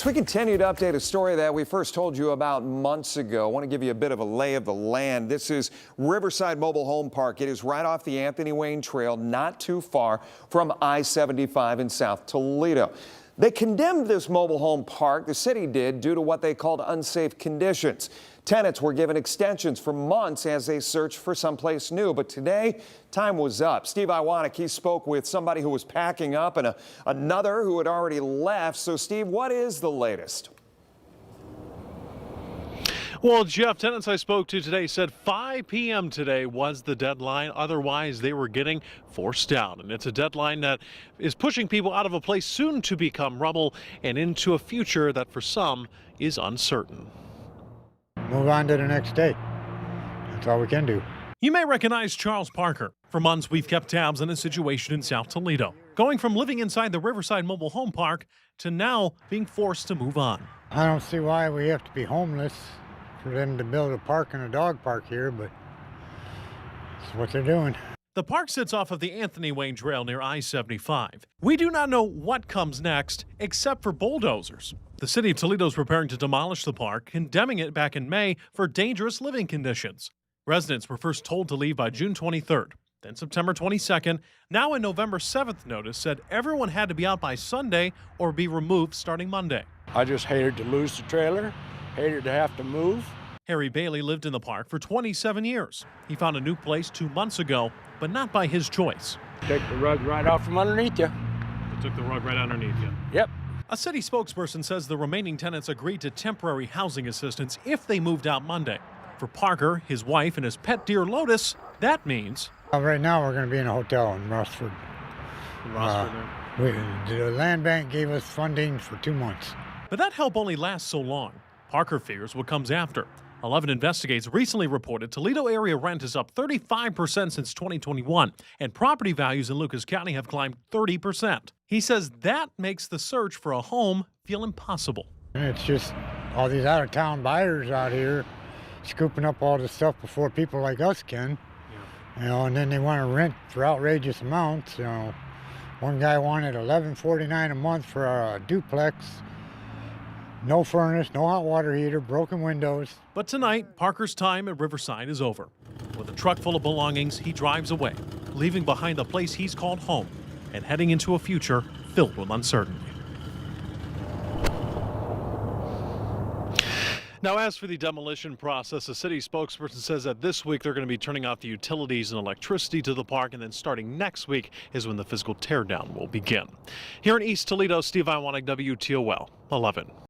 We continue to update a story that we first told you about months ago. I want to give you a bit of a lay of the land. This is Riverside Mobile Home Park. It is right off the Anthony Wayne Trail, not too far from I-75 in South Toledo. They condemned this mobile home park, the city did, due to what they called unsafe conditions. Tenants were given extensions for months as they searched for someplace new, but today, time was up. Steve Iwanek, he spoke with somebody who was packing up and another who had already left. So, Steve, what is the latest? Well, Jeff, tenants I spoke to today said 5 p.m. today was the deadline. Otherwise, they were getting forced out. And it's a deadline that is pushing people out of a place soon to become rubble and into a future that for some is uncertain. Move on to the next day. That's all we can do. You may recognize Charles Parker. For months, we've kept tabs on his situation in South Toledo, going from living inside the Riverside Mobile Home Park to now being forced to move on. I don't see why we have to be homeless for them to build a park and a dog park here, but it's what they're doing. The park sits off of the Anthony Wayne Trail near I-75. We do not know what comes next, except for bulldozers. The city of Toledo is preparing to demolish the park, condemning it back in May for dangerous living conditions. Residents were first told to leave by June 23rd, then September 22nd. Now a November 7th notice said everyone had to be out by Sunday or be removed starting Monday. I just hated to lose the trailer, hated to have to move. Harry Bailey lived in the park for 27 years. He found a new place 2 months ago, but not by his choice. Take the rug right off from underneath you. They took the rug right underneath you. Yep. A city spokesperson says the remaining tenants agreed to temporary housing assistance if they moved out Monday. For Parker, his wife, and his pet deer Lotus, that means... Right now we're going to be in a hotel in Rossford. The land bank gave us funding for 2 months. But that help only lasts so long. Parker fears what comes after. 11 Investigates recently reported Toledo area rent is up 35% since 2021, and property values in Lucas County have climbed 30%. He says that makes the search for a home feel impossible. And it's just all these out-of-town buyers out here scooping up all this stuff before people like us can. You know, and then they want to rent for outrageous amounts. You know, one guy wanted $11.49 a month for a duplex. No furnace, no hot water heater, broken windows. But tonight, Parker's time at Riverside is over. With a truck full of belongings, he drives away, leaving behind the place he's called home and heading into a future filled with uncertainty. Now, as for the demolition process, the city spokesperson says that this week they're going to be turning off the utilities and electricity to the park, and then starting next week is when the physical teardown will begin. Here in East Toledo, Steve Iwanek, WTOL 11.